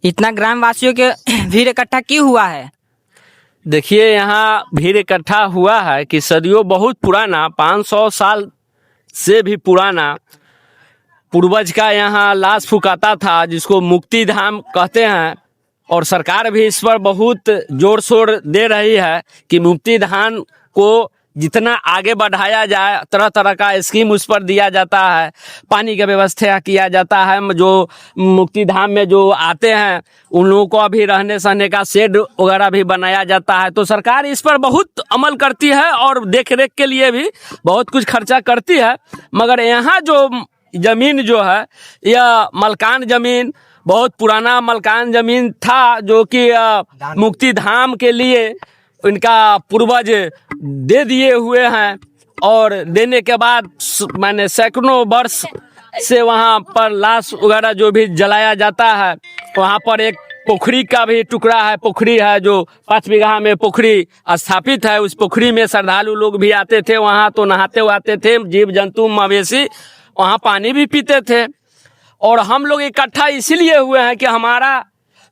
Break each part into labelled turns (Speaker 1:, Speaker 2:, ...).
Speaker 1: इतना ग्राम वासियों के भीड़ इकट्ठा क्यों हुआ है?
Speaker 2: देखिए, यहाँ भीड़ इकट्ठा हुआ है कि सदियों बहुत पुराना 500 साल से भी पुराना पूर्वज का यहाँ लाश फुकाता था, जिसको मुक्ति धाम कहते हैं। और सरकार भी इस पर बहुत जोर शोर दे रही है कि मुक्ति धाम को जितना आगे बढ़ाया जाए, तरह तरह का स्कीम उस पर दिया जाता है, पानी का व्यवस्था किया जाता है। जो मुक्ति धाम में जो आते हैं उन लोगों को अभी रहने सहने का शेड वगैरह भी बनाया जाता है। तो सरकार इस पर बहुत अमल करती है और देख रेख के लिए भी बहुत कुछ खर्चा करती है। मगर यहाँ जो जमीन जो है, यह मलकान जमीन, बहुत पुराना मलकान जमीन था, जो कि मुक्ति धाम के लिए इनका पूर्वज दे दिए हुए हैं। और देने के बाद मैंने सैकड़ों वर्ष से वहाँ पर लाश वगैरह जो भी जलाया जाता है, वहाँ पर एक पोखरी का भी टुकड़ा है, पोखरी है जो 5 बीघा में पोखरी स्थापित है। उस पोखरी में श्रद्धालु लोग भी आते थे, वहाँ तो नहाते हुआते थे, जीव जंतु मवेशी वहाँ पानी भी पीते थे। और हम लोग इकट्ठा इसीलिए हुए हैं कि हमारा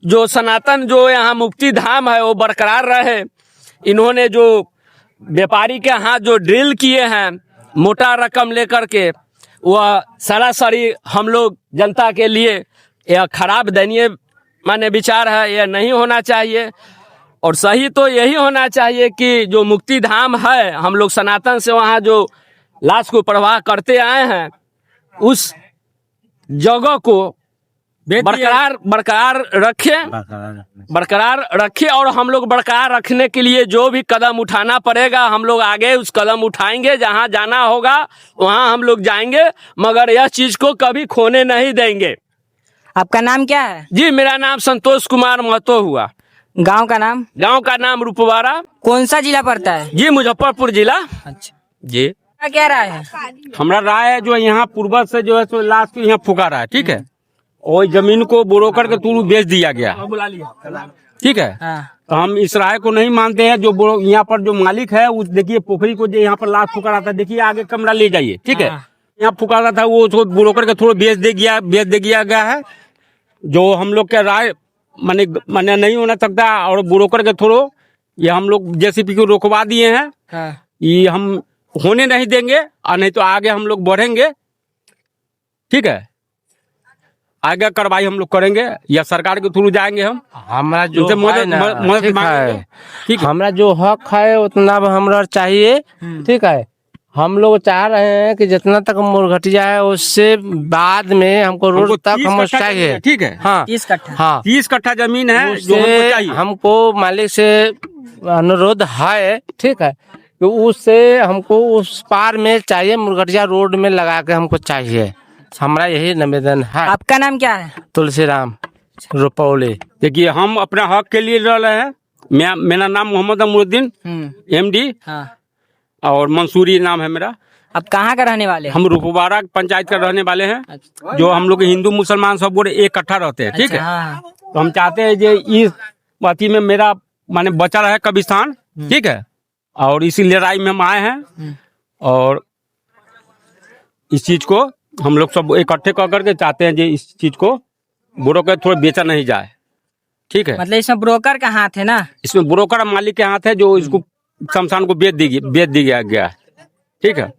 Speaker 2: जो सनातन जो यहाँ मुक्ति धाम है वो बरकरार रहे। इन्होंने जो व्यापारी के हाथ जो ड्रिल किए हैं मोटा रकम लेकर के, वह सरासरी हम लोग जनता के लिए यह खराब दयनीय माने विचार है। यह नहीं होना चाहिए और सही तो यही होना चाहिए कि जो मुक्ति धाम है, हम लोग सनातन से वहाँ जो लाश को प्रवाह करते आए हैं, उस जगह को बरकरार रखे। और हम लोग बरकरार रखने के लिए जो भी कदम उठाना पड़ेगा, हम लोग आगे उस कदम उठाएंगे। जहां जाना होगा वहां हम लोग जाएंगे, मगर यह चीज को कभी खोने नहीं देंगे।
Speaker 1: आपका नाम क्या है?
Speaker 2: जी, मेरा नाम संतोष कुमार महतो हुआ।
Speaker 1: गांव का नाम?
Speaker 2: गांव का नाम रूपवाड़ा।
Speaker 1: कौन सा जिला पड़ता है?
Speaker 2: जी, मुजफ्फरपुर जिला।
Speaker 1: अच्छा
Speaker 2: जी,
Speaker 1: क्या राय है?
Speaker 2: हमारा राय है जो यहाँ पूर्वज से जो है सो लाश को यहाँ फुका रहा है, ठीक है, और जमीन को ब्रोकर के थ्रू बेच दिया गया, ठीक है। तो हम इस राय को नहीं मानते हैं। जो यहाँ पर जो मालिक है, उस देखिए पोखरी को जो यहाँ पर लाश फुका रहा था, देखिए आगे कमरा ले जाइए, ठीक है, यहाँ फुका रहा था, वो ब्रोकर के थ्रू बेच दे गया है। जो हम लोग के राय माने नहीं होना सकता। और ब्रोकर के थ्रू ये हम लोग जेसीबी को रोकवा दिए हैं। ये हम होने नहीं देंगे, और नहीं तो आगे हम लोग बढ़ेंगे, ठीक है। आगे कार्रवाई हम लोग करेंगे या सरकार के थ्रू जाएंगे।
Speaker 3: हमारा जो
Speaker 2: मदद मांगेंगे, ठीक है।
Speaker 3: हमारा जो हक है उतना हमरा चाहिए, ठीक है। हम लोग चाह रहे हैं कि जितना तक मुरघटिया है उससे बाद में हमको रोड तक हम चाहिए,
Speaker 2: ठीक है।
Speaker 3: हाँ
Speaker 1: 30 कट्ठा।
Speaker 3: हाँ
Speaker 2: 30 कट्ठा जमीन है जो हमको चाहिए।
Speaker 3: हमको मालिक से अनुरोध है, ठीक है, कि उससे हमको उस पार में चाहिए, मुरघटिया रोड में लगा के हमको चाहिए। हमारा यही निवेदन है।
Speaker 1: आपका नाम क्या है?
Speaker 3: तुलसीराम रुपौली।
Speaker 2: देखिए, हम अपने हक के लिए लड़ रहे हैं। मेरा नाम मोहम्मद अमरुद्दीन MD,
Speaker 1: हाँ।
Speaker 2: और मंसूरी नाम है मेरा।
Speaker 1: आप कहाँ का रहने वाले?
Speaker 2: हम रूपवाड़ा पंचायत का रहने वाले हैं। अच्छा। जो हम लोग हिंदू मुसलमान सब बोले इकट्ठा रहते हैं, ठीक है।
Speaker 1: हाँ।
Speaker 2: तो हम चाहते हैं जो इस बाती में मेरा माने बचा रहे कब्रिस्तान, ठीक है, और इसी लड़ाई में हम आए हैं। और इस चीज को हम लोग सब इकट्ठे करके चाहते हैं जो इस चीज को ब्रोकर थोड़ा बेचा नहीं जाए, ठीक है।
Speaker 1: मतलब इसमें ब्रोकर का हाथ है ना?
Speaker 2: इसमें ब्रोकर मालिक के हाथ है, जो इसको शमशान को बेच दिया गया है, ठीक है।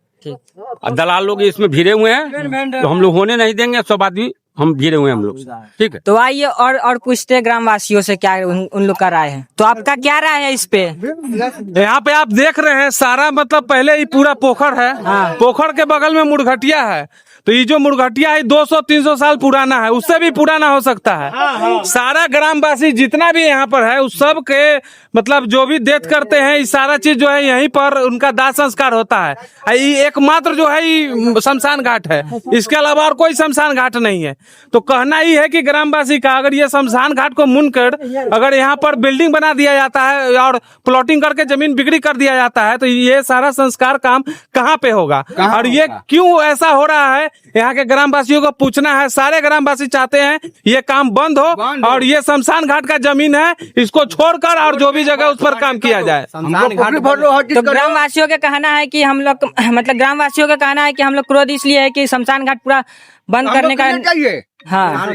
Speaker 2: दलाल लोग इसमें भिड़े हुए हैं, तो हम लोग होने नहीं देंगे। सब आदमी हम भिड़े हुए हैं हम लोग, ठीक है।
Speaker 1: तो आइए और पूछते ग्रामवासियों से क्या उन लोग का राय है। तो आपका क्या राय है इस पे?
Speaker 4: यहाँ पे आप देख रहे हैं सारा, मतलब पहले ही पूरा पोखर है। पोखर के बगल में मुरघटिया है। तो ये जो मुरघटिया है 200-300 साल पुराना है, उससे भी पुराना हो सकता है। सारा ग्रामवासी जितना भी यहाँ पर है, उस सब के मतलब जो भी डेथ करते हैं, ये सारा चीज जो है यहीं पर उनका दाह संस्कार होता है। ये एकमात्र जो है ये शमशान घाट है, इसके अलावा और कोई शमशान घाट नहीं है। तो कहना ही है कि ग्रामवासी का, अगर ये शमशान घाट को मुनकर अगर यहाँ पर बिल्डिंग बना दिया जाता है और प्लॉटिंग करके जमीन बिक्री कर दिया जाता है, तो ये सारा संस्कार काम कहाँ पे होगा और ये क्यों ऐसा हो रहा है? यहाँ के ग्रामवासियों को पूछना है। सारे ग्रामवासी चाहते हैं ये काम बंद हो और ये शमशान घाट का जमीन है, इसको छोड़कर और जो भी जगह उस पर काम किया जाए।
Speaker 1: तो ग्रामवासियों का कहना है कि हम लोग मतलब ग्रामवासियों का कहना है कि हम लोग क्रोध इसलिए है कि शमशान घाट पूरा बंद करने का चाहिए। हाँ,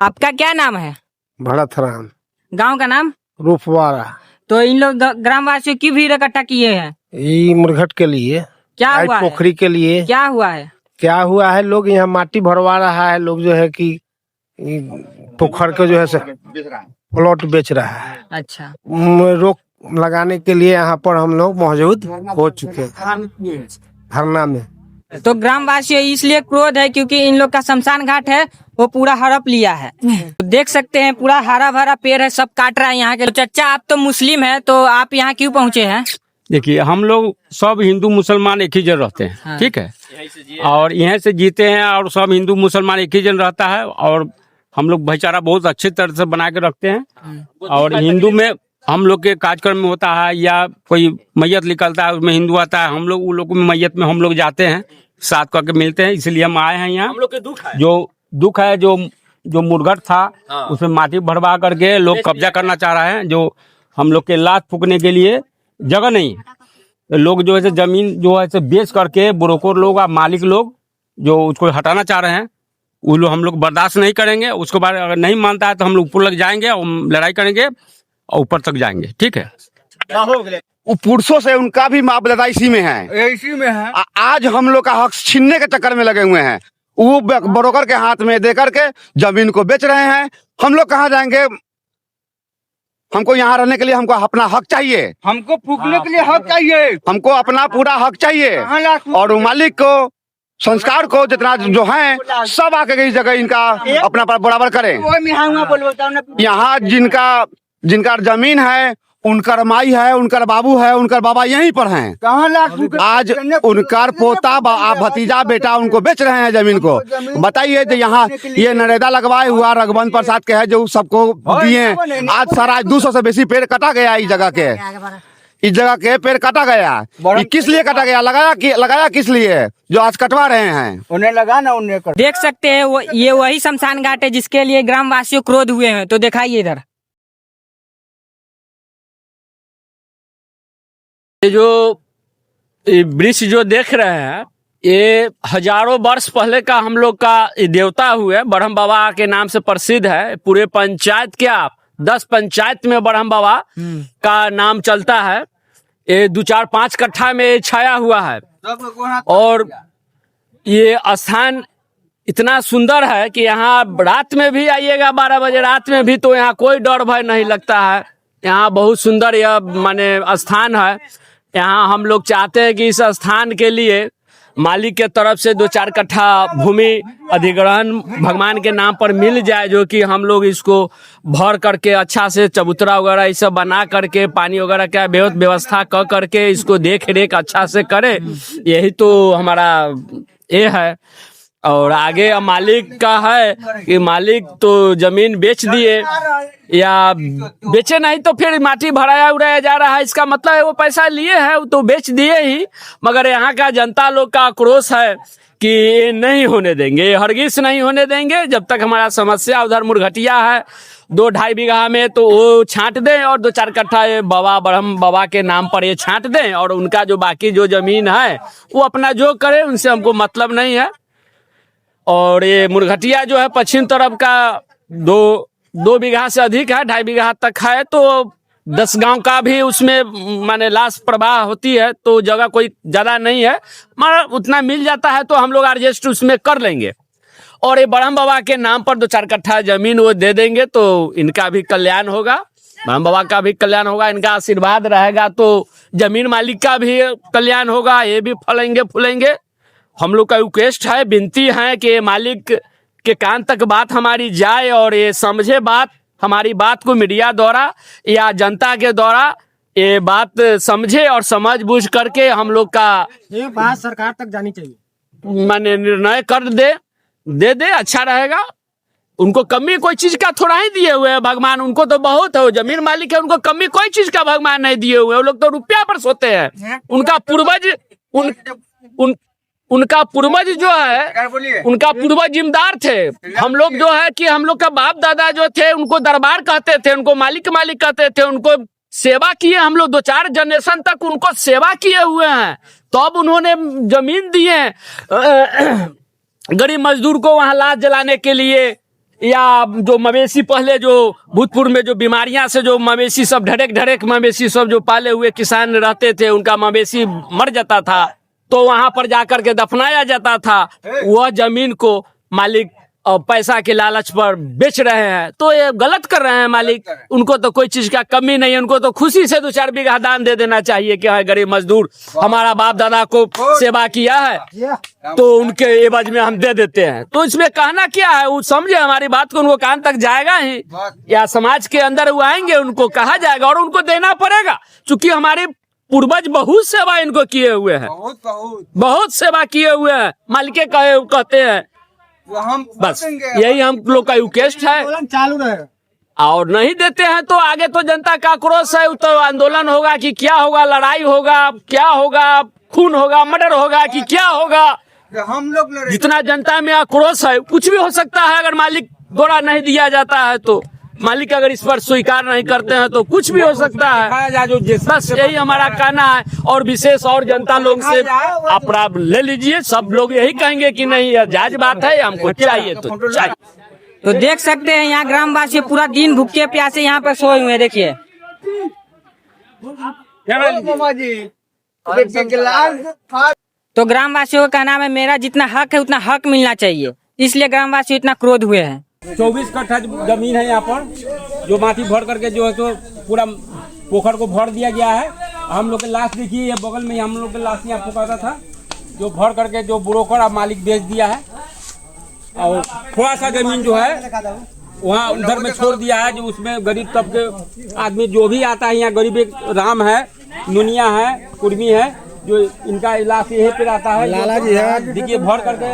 Speaker 1: आपका क्या नाम है?
Speaker 3: भरत राम
Speaker 1: गांव का नाम?
Speaker 3: रूपवाड़ा।
Speaker 1: तो इन लोग ग्रामवासियों की भीड़ इकट्ठा किए हैं,
Speaker 3: ये मुर्घट के लिए,
Speaker 1: क्या हुआ है?
Speaker 3: पोखरी के लिए।
Speaker 1: क्या हुआ है?
Speaker 3: क्या हुआ है, लोग यहाँ माटी भरवा रहा है, लोग जो है कि पोखर के जो है से प्लॉट बेच रहा है।
Speaker 1: अच्छा,
Speaker 3: रोक लगाने के लिए यहाँ पर हम लोग मौजूद हो चुके हैं धरना में।
Speaker 1: तो ग्रामवासियों इसलिए क्रोध है क्योंकि इन लोग का शमशान घाट है वो पूरा हड़प लिया है। तो देख सकते हैं पूरा हरा भरा पेड़ है, सब काट रहा है यहाँ के। तो चाचा आप तो मुस्लिम है, तो आप यहाँ क्यों पहुँचे हैं?
Speaker 2: देखिए, हम लोग सब हिंदू मुसलमान एक ही जगह रहते हैं।
Speaker 1: हाँ।
Speaker 2: ठीक है, और यहीं से जीते हैं और सब हिंदू मुसलमान एक ही जगह रहता है और हम लोग भाईचारा बहुत अच्छी तरह से बना के रखते हैं। और हिंदू में हम लोग के कार्यक्रम में होता है या कोई मैयत निकलता है उसमें हिंदू आता है, हम लोग उन लोग में मैयत में हम लोग जाते हैं, साथ करके मिलते हैं। इसलिए हम आए हैं यहाँ। हम लोग के जो दुख है जो मुर्घट था उसमें माटी भरवा करके लोग कब्जा करना चाह रहे हैं। जो हम लोग के लाश फूकने के लिए जगह नहीं है, लोग जो है जमीन जो है बेच करके ब्रोकर लोग और मालिक लोग जो उसको हटाना चाह रहे हैं, वो लोग हम लोग बर्दाश्त नहीं करेंगे। उसके बाद अगर नहीं मानता है तो हम लोग ऊपर लग जाएंगे और लड़ाई करेंगे और ऊपर तक जाएंगे। ठीक है,
Speaker 5: वो पुरुषों से उनका भी मामला इसी में है, इसी में है। आज हम लोग का हक छीनने के चक्कर में लगे हुए हैं। वो ब्रोकर के हाथ में दे करके जमीन को बेच रहे हैं। हम लोग कहाँ जाएंगे? हमको यहाँ रहने के लिए हमको अपना हक चाहिए, हमको फूकने के लिए हक चाहिए, हमको अपना पूरा हक चाहिए। और मालिक को संस्कार को जितना जो है सब आके इस जगह इनका अपना बराबर करें। यहाँ जिनका जमीन है, उनकर माई है, उनकर बाबू है, उनकर बाबा यहीं पर हैं। आज उनकर पोता भतीजा बेटा उनको बेच रहे हैं जमीन को। बताइए जो यहाँ ये नरेगा लगवाए हुआ रघुवंत प्रसाद के है जो सबको दिए। आज सारा 200 से बेसी पेड़ कटा गया इस जगह के पेड़ काटा गया। ये किस लिए काटा गया? लगाया किस लिए? जो आज कटवा रहे हैं उन्हें लगाना, उन्हें कर।
Speaker 1: देख सकते हैं ये वही शमशान घाट है जिसके लिए ग्रामवासियों क्रोध हुए हैं। तो दिखाइए इधर।
Speaker 2: ये जो वृक्ष जो देख रहे हैं ये हजारों वर्ष पहले का हम लोग का देवता हुए ब्रह्म बाबा के नाम से प्रसिद्ध है। पूरे पंचायत के 10 पंचायत में ब्रह्म बाबा का नाम चलता है। ये 2-4-5 कट्ठा में छाया हुआ है और ये स्थान इतना सुंदर है कि यहाँ रात में भी आइएगा 12 बजे रात में भी तो यहाँ कोई डर भय नहीं लगता है। यहाँ बहुत सुंदर यह माने स्थान है। यहाँ हम लोग चाहते हैं कि इस स्थान के लिए मालिक के तरफ से 2-4 कट्ठा भूमि अधिग्रहण भगवान के नाम पर मिल जाए, जो कि हम लोग इसको भर करके अच्छा से चबूतरा वगैरह ये सब बना करके पानी वगैरह का व्यवस्था कर करके इसको देख रेख अच्छा से करे। यही तो हमारा ये है। और आगे मालिक का है कि मालिक तो जमीन बेच दिए या बेचे नहीं तो फिर माटी भराया उड़ाया जा रहा है। इसका मतलब है वो पैसा लिए हैं वो तो बेच दिए ही, मगर यहाँ का जनता लोग का आक्रोश है कि ये नहीं होने देंगे, हरगिज नहीं होने देंगे जब तक हमारा समस्या उधर मुर्घटिया है 2-2.5 बीघा में तो वो छांट दें और 2-4 कट्ठा ये ब्रह्म बाबा के नाम पर ये छांट दें और उनका जो बाकी जो जमीन है वो अपना जो करे, उनसे हमको मतलब नहीं है। और ये मुर्घटिया जो है पश्चिम तरफ का 2 बीघा से अधिक है, 2.5 बीघा तक है, तो 10 गांव का भी उसमें माने लाश प्रवाह होती है तो जगह कोई ज्यादा नहीं है, मगर उतना मिल जाता है तो हम लोग एडजस्ट उसमें कर लेंगे। और ये ब्रह्म बाबा के नाम पर 2-4 कट्ठा जमीन वो दे देंगे तो इनका भी कल्याण होगा, ब्रह्म बाबा का भी कल्याण होगा, इनका आशीर्वाद रहेगा तो जमीन मालिक का भी कल्याण होगा, ये भी फलेंगे फूलेंगे। हम लोग का रिक्वेस्ट है, विनती है कि मालिक के कान तक बात हमारी जाए और ये समझे बात, हमारी बात को मीडिया द्वारा या जनता के द्वारा ये बात समझे और समझ बूझ करके हम लोग का
Speaker 3: ये बात सरकार तक जानी चाहिए,
Speaker 2: माने निर्णय कर दे अच्छा रहेगा। उनको कमी कोई चीज का थोड़ा ही दिए हुए है भगवान, उनको तो बहुत है, जमीन मालिक है, उनको कमी कोई चीज का भगवान नहीं दिए हुए, वो लोग तो रुपया पर सोते हैं। उनका पूर्वज उनका पूर्वज जो है उनका पूर्वज जिम्मेदार थे। हम लोग जो है कि हम लोग का बाप दादा जो थे उनको दरबार कहते थे, उनको मालिक कहते थे, उनको सेवा किए हम लोग 2-4 जनरेशन तक उनको सेवा किए हुए हैं, तो अब उन्होंने जमीन दिए गरीब मजदूर को वहां लाश जलाने के लिए या जो मवेशी पहले जो भूतपूर्व में जो बीमारियां से जो मवेशी सब ढड़ेक मवेशी सब जो पाले हुए किसान रहते थे, उनका मवेशी मर जाता था तो वहां पर जाकर के दफनाया जाता था। वह जमीन को मालिक पैसा के लालच पर बेच रहे हैं, तो ये गलत कर रहे हैं मालिक। उनको तो कोई चीज का कमी नहीं है, उनको तो खुशी से 2-4 बीघा दान दे देना चाहिए कि हाँ गरीब मजदूर हमारा बाप दादा को सेवा किया है तो उनके एवज में हम दे देते हैं। तो इसमें कहना क्या है, वो समझे हमारी बात को, उनको कान तक जाएगा ही या समाज के अंदर वो आएंगे, उनको कहा जाएगा और उनको देना पड़ेगा, क्योंकि हमारे पूर्वज बहुत सेवा इनको किए हुए हैं, बहुत सेवा किए हुए हैं। मालिके कहते हैं, बस यही हम लोग का रिक्वेस्ट है।
Speaker 6: चालू रहेगा
Speaker 2: और नहीं देते हैं तो आगे तो जनता का आक्रोश है, तो आंदोलन होगा कि क्या होगा, लड़ाई होगा, क्या होगा, खून होगा, मर्डर होगा कि क्या होगा।
Speaker 6: हम लोग
Speaker 2: जितना जनता में आक्रोश है कुछ भी हो सकता है। अगर मालिक द्वारा नहीं दिया जाता है तो मालिक अगर इस पर स्वीकार नहीं करते हैं तो कुछ भी हो सकता है। बस यही हमारा कहना है। और विशेष और जनता लोग से आप ले लीजिए, सब लोग यही कहेंगे कि नहीं यह जायज बात है, हमको चाहिए तो चाहिए।
Speaker 1: तो देख सकते हैं यहाँ ग्रामवासी पूरा दिन भूखे प्यासे यहाँ पर सोए हुए हैं। देखिए तो ग्रामवासियों का कहना है मेरा जितना हक है उतना हक मिलना चाहिए, इसलिए ग्रामवासी इतना क्रोध हुए हैं।
Speaker 7: 24 कट्ठा जमीन है यहाँ पर, जो माटी भर करके जो है तो पूरा पोखर को भर दिया गया है। हम लोग के लाश देखिए, ये बगल में हम लोग के लाश यहाँ पोखरा था, जो भर करके जो ब्रोकर अब मालिक बेच दिया है। और थोड़ा सा जमीन जो है वहाँ उधर में छोड़ दिया है, जो उसमें गरीब तबके आदमी जो भी आता है, यहाँ गरीब एक राम है, नुनिया है, कुर्मी है, जो इनका इलाज यहीं पे आता है। लाला जी है, देखिए भर करके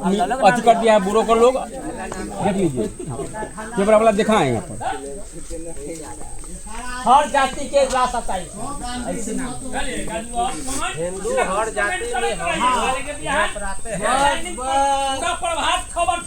Speaker 7: अच्छी कर दिया है बुरो कर लोग। देख लीजिए कैमरा वाला दिखाएं यहाँ पर
Speaker 1: हर जाति के लाश आता है,
Speaker 3: हिंदू हर जाति में
Speaker 2: प्रभात खबर